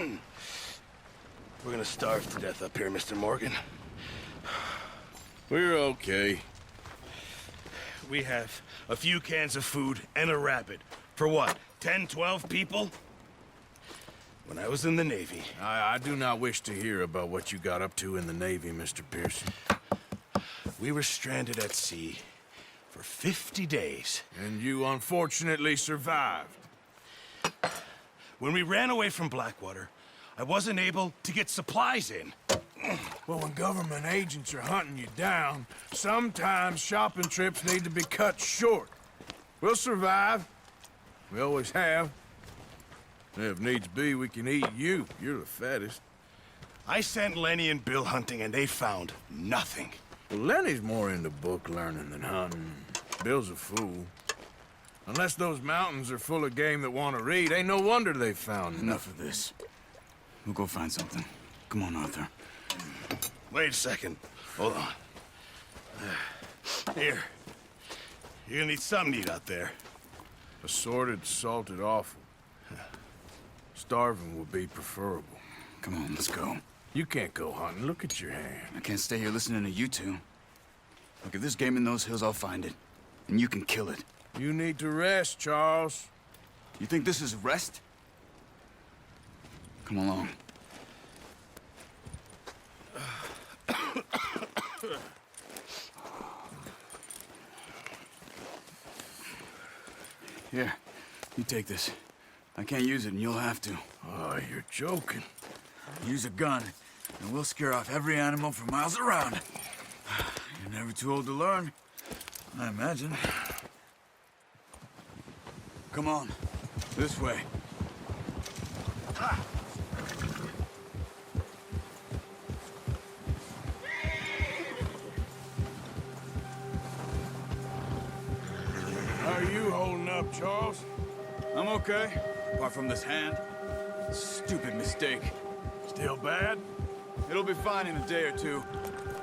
We're gonna starve to death up here, Mr. Morgan. We're okay. We have a few cans of food and a rabbit. For what, 10, 12 people? When I was in the Navy... I do not wish to hear about what you got up to in the Navy, Mr. Pearson. We were stranded at sea for 50 days. And you unfortunately survived. When we ran away from Blackwater, I wasn't able to get supplies in. Well, when government agents are hunting you down, sometimes shopping trips need to be cut short. We'll survive. We always have. If needs be, we can eat you. You're the fattest. I sent Lenny and Bill hunting, and they found nothing. Well, Lenny's more into book learning than hunting. Bill's a fool. Unless those mountains are full of game that want to read, ain't no wonder they found Enough of this. We'll go find something. Come on, Arthur. Wait a second. Hold on. Here. You're gonna need something to eat out there. Assorted, salted offal. Starving would be preferable. Come on, let's go. You can't go hunting. Look at your hand. I can't stay here listening to you two. Look, if there's game in those hills, I'll find it. And you can kill it. You need to rest, Charles. You think this is rest? Come along. Here, you take this. I can't use it, and you'll have to. Oh, you're joking. Use a gun, and we'll scare off every animal for miles around. You're never too old to learn, I imagine. Come on, this way. How are you holding up, Charles? I'm okay, apart from this hand. Stupid mistake. Still bad? It'll be fine in a day or two.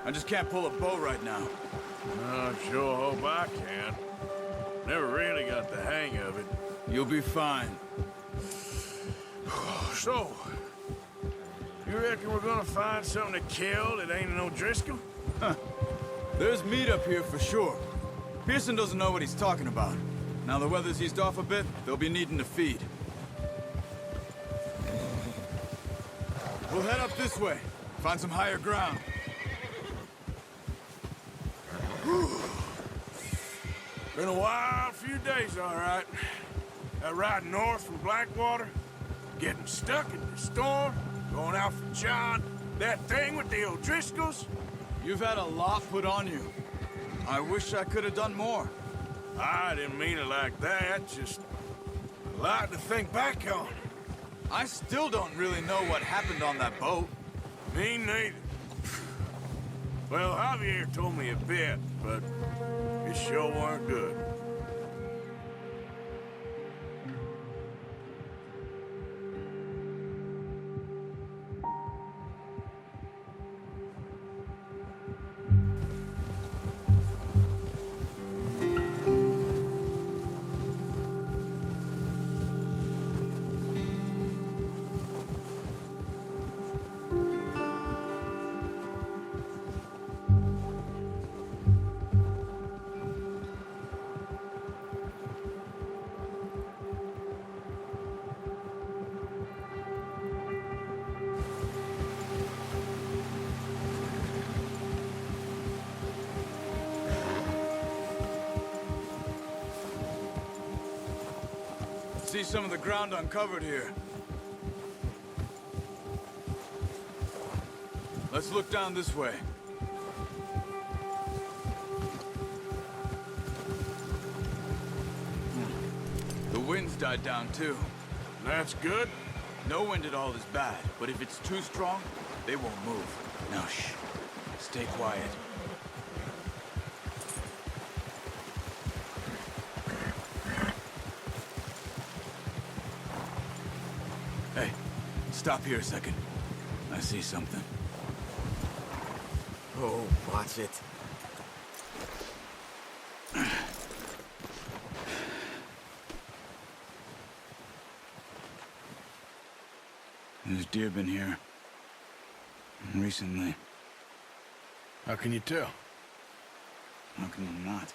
I just can't pull a bow right now. I sure hope I can. Never really got the hang of it. You'll be fine. So, you reckon we're gonna find something to kill that ain't no Driscoll? There's meat up here for sure. Pearson doesn't know what he's talking about. Now the weather's eased off a bit, they'll be needing to feed. We'll head up this way. Find some higher ground. Been a wild few days, all right. That ride north from Blackwater, getting stuck in the storm, going out for John, that thing with the O'Driscolls. You've had a lot put on you. I wish I could have done more. I didn't mean it like that, just a lot to think back on. I still don't really know what happened on that boat. Me neither. Well, Javier told me a bit, but it sure weren't good. See some of the ground uncovered here. Let's look down this way. The wind's died down too. That's good. No wind at all is bad, but if it's too strong, they won't move. Now shh. Stay quiet. Hey, stop here a second. I see something. Oh, watch it. There's deer been here. Recently. How can you tell? How can you not?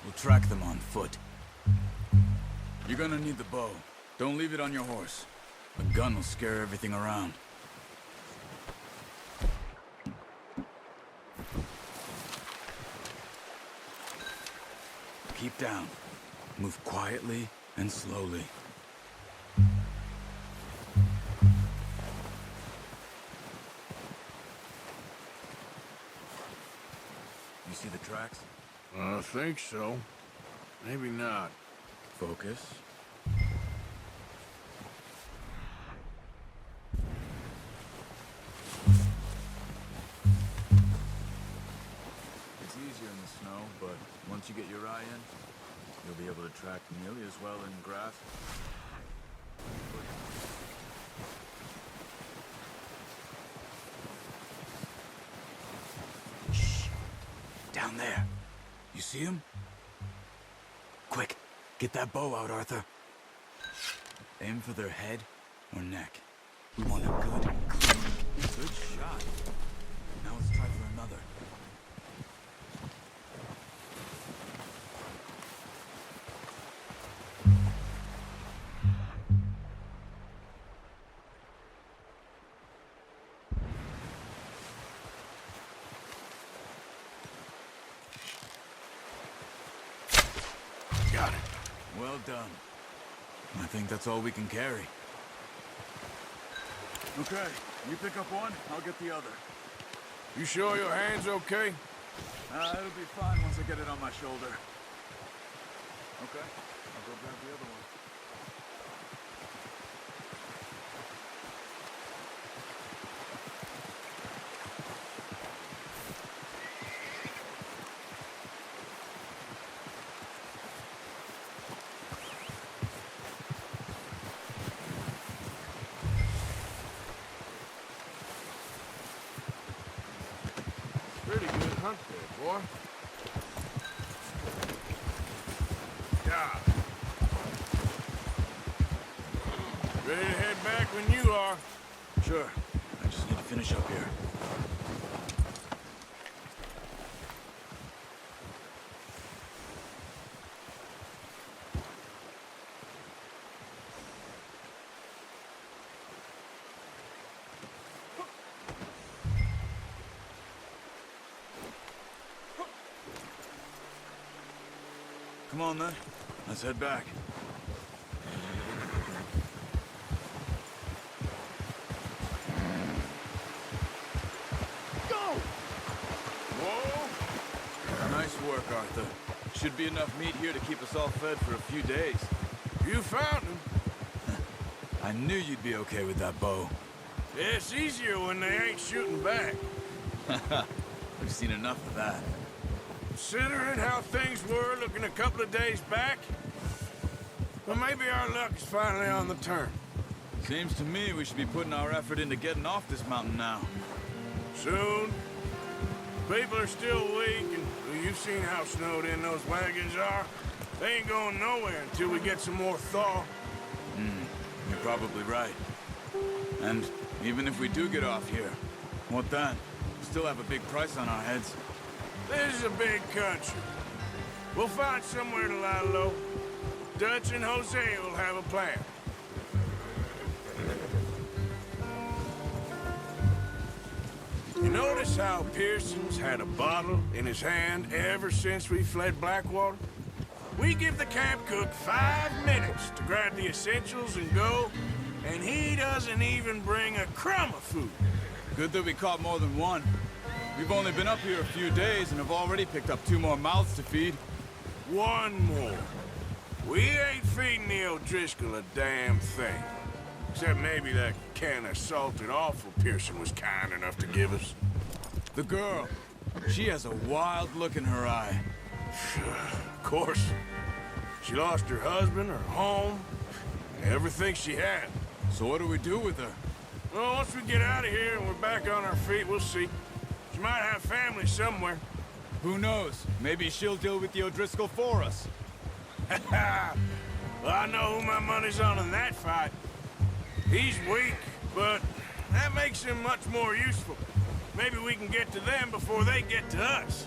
We'll track them on foot. You're gonna need the bow. Don't leave it on your horse. A gun will scare everything around. Keep down. Move quietly and slowly. You see the tracks? I think so. Maybe not. Focus. It's easier in the snow, but once you get your eye in, you'll be able to track nearly as well in grass. Shh. Down there. You see him? Quick, get that bow out, Arthur. Aim for their head or neck. We want a good shot. Now let's try for another. Got it. Well done. I think that's all we can carry. Okay, you pick up one, I'll get the other. You sure your hand's okay? It'll be fine once I get it on my shoulder. Okay, I'll go grab the other one. Pretty good hunt there, boy. Yeah. Ready to head back when you are. Sure, I just need to finish up here. Come on, then. Let's head back. Go! Whoa! Nice work, Arthur. Should be enough meat here to keep us all fed for a few days. You found him. I knew you'd be okay with that bow. Yeah, it's easier when they ain't shooting back. We've seen enough of that. Considering how things were looking a couple of days back, well, maybe our luck is finally on the turn. Seems to me we should be putting our effort into getting off this mountain now. Soon. People are still weak, and well, you've seen how snowed in those wagons are. They ain't going nowhere until we get some more thaw. You're probably right. And even if we do get off here, what then? We still have a big price on our heads. This is a big country. We'll find somewhere to lie low. Dutch and Jose will have a plan. You notice how Pearson's had a bottle in his hand ever since we fled Blackwater? We give the camp cook 5 minutes to grab the essentials and go, and he doesn't even bring a crumb of food. Good that we caught more than one. We've only been up here a few days and have already picked up 2 more mouths to feed. One more. We ain't feeding the O'Driscoll a damn thing. Except maybe that can of salted offal Pearson was kind enough to give us. The girl, she has a wild look in her eye. Of course. She lost her husband, her home, everything she had. So what do we do with her? Well, once we get out of here and we're back on our feet, we'll see. She might have family somewhere. Who knows? Maybe she'll deal with the O'Driscoll for us. Well, I know who my money's on in that fight. He's weak, but that makes him much more useful. Maybe we can get to them before they get to us.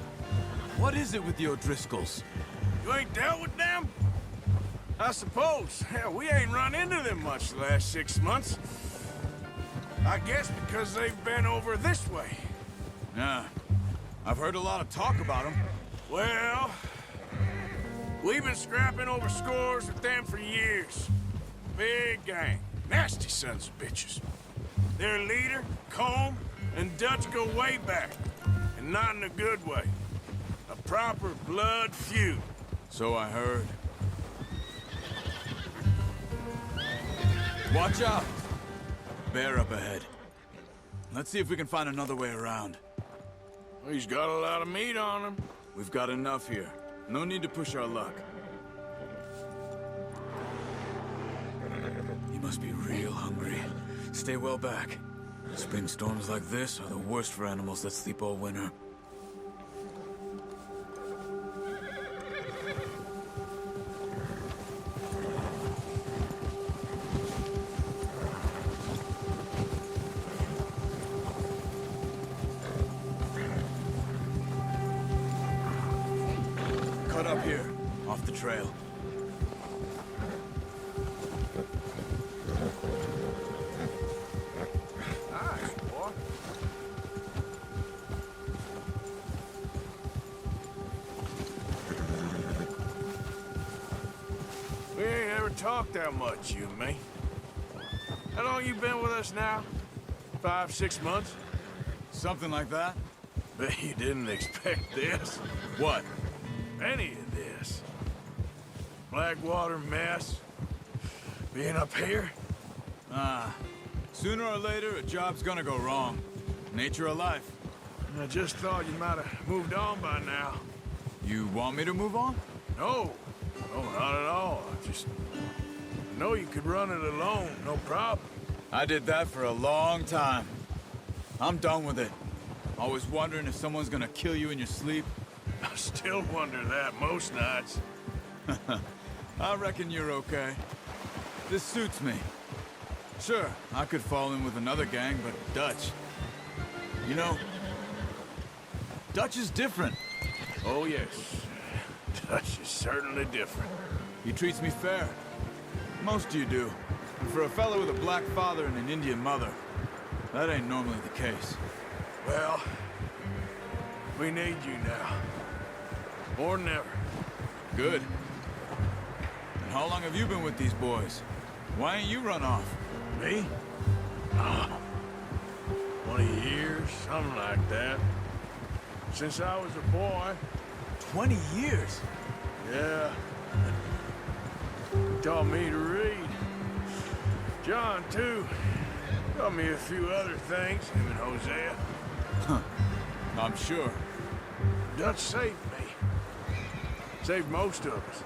What is it with the O'Driscolls? You ain't dealt with them? I suppose. Hell, we ain't run into them much the last 6 months. I guess because they've been over this way. Yeah. I've heard a lot of talk about them. Well, we've been scrapping over scores with them for years. Big gang. Nasty sons of bitches. Their leader, Combe, and Dutch go way back. And not in a good way. A proper blood feud. So I heard. Watch out! Bear up ahead. Let's see if we can find another way around. He's got a lot of meat on him. We've got enough here. No need to push our luck. He must be real hungry. Stay well back. Spring storms like this are the worst for animals that sleep all winter. Cut up here, off the trail. Nice, boy. We ain't ever talked that much, you and me. How long you been with us now? 5, 6 months? Something like that? Bet you didn't expect this. What? Any of this. Blackwater mess. Being up here. Sooner or later, a job's gonna go wrong. Nature of life. I just thought you might have moved on by now. You want me to move on? No. No, not at all. I just know you could run it alone, no problem. I did that for a long time. I'm done with it. Always wondering if someone's gonna kill you in your sleep. I still wonder that most nights. I reckon you're okay. This suits me. Sure, I could fall in with another gang, but Dutch... You know, Dutch is different. Oh, yes. Dutch is certainly different. He treats me fair. Most of you do. And for a fellow with a black father and an Indian mother, that ain't normally the case. Well, we need you now. More than ever. Good. And how long have you been with these boys? Why ain't you run off? Me? 20 years, something like that. Since I was a boy. 20 years? Yeah. He taught me to read. John, too. Taught me a few other things, him and Hosea. I'm sure. Dutch saved me. Saved most of us.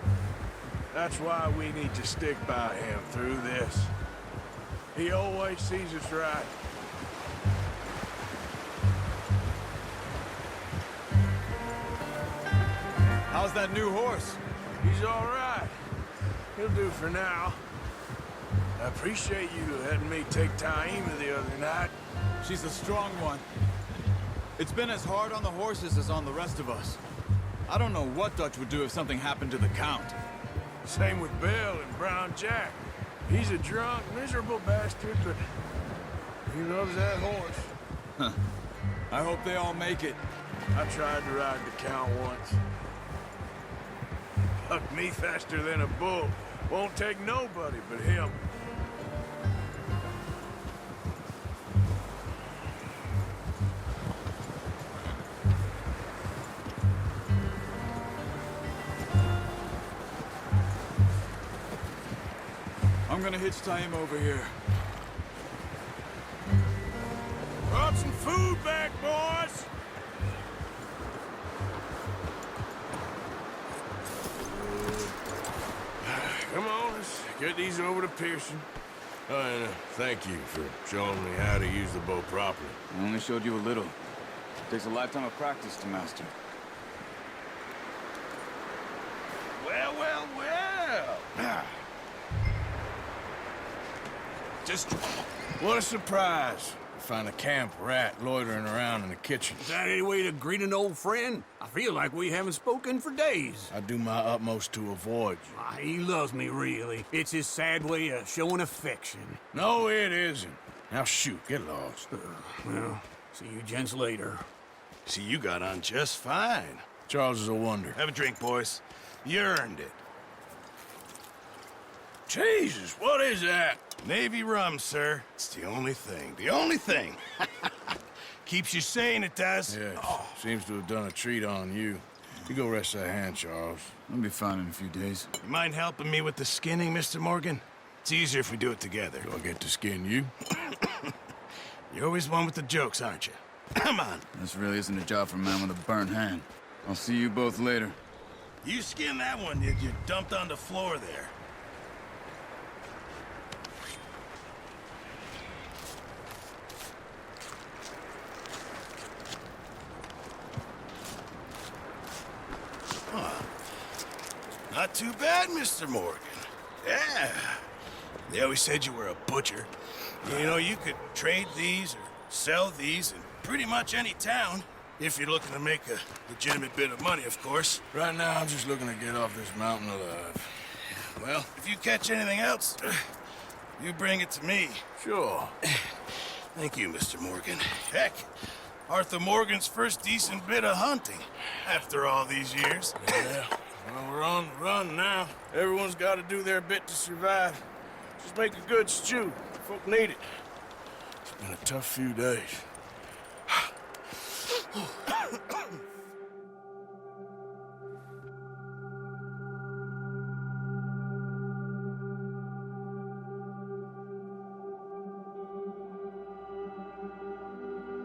That's why we need to stick by him through this. He always sees us right. How's that new horse? He's all right. He'll do for now. I appreciate you letting me take Taima the other night. She's a strong one. It's been as hard on the horses as on the rest of us. I don't know what Dutch would do if something happened to the Count. Same with Bill and Brown Jack. He's a drunk, miserable bastard, but he loves that horse. I hope they all make it. I tried to ride the Count once. Bucked me faster than a bull. Won't take nobody but him. I'm gonna hitch Taima over here. Brought some food back, boys! Come on, let's get these over to Pearson. And thank you for showing me how to use the bow properly. I only showed you a little. Takes a lifetime of practice to master. Well, well, well. Just... What a surprise. Find a camp rat loitering around in the kitchen. Is that any way to greet an old friend? I feel like we haven't spoken for days. I do my utmost to avoid you. He loves me, really. It's his sad way of showing affection. No, it isn't. Now shoot, get lost. Well, see you gents later. See, you got on just fine. Charles is a wonder. Have a drink, boys. You earned it. Jesus, what is that? Navy rum, sir. It's the only thing. The only thing. Keeps you sane, it does. Yes, seems to have done a treat on you. You go rest that hand, Charles. I'll be fine in a few days. You mind helping me with the skinning, Mr. Morgan? It's easier if we do it together. Do I get to skin you? You're always one with the jokes, aren't you? Come on. This really isn't a job for a man with a burnt hand. I'll see you both later. You skin that one you dumped on the floor there. Not too bad, Mr. Morgan. Yeah. They always said you were a butcher. You know, you could trade these or sell these in pretty much any town. If you're looking to make a legitimate bit of money, of course. Right now, I'm just looking to get off this mountain alive. Well, if you catch anything else, you bring it to me. Sure. Thank you, Mr. Morgan. Heck, Arthur Morgan's first decent bit of hunting after all these years. Yeah. Well, we're on the run now. Everyone's got to do their bit to survive. Just make a good stew. Folk need it. It's been a tough few days.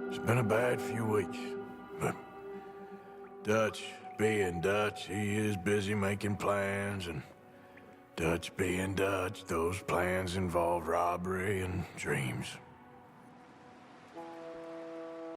It's been a bad few weeks, but Dutch being Dutch, he is busy making plans, and Dutch being Dutch, those plans involve robbery and dreams.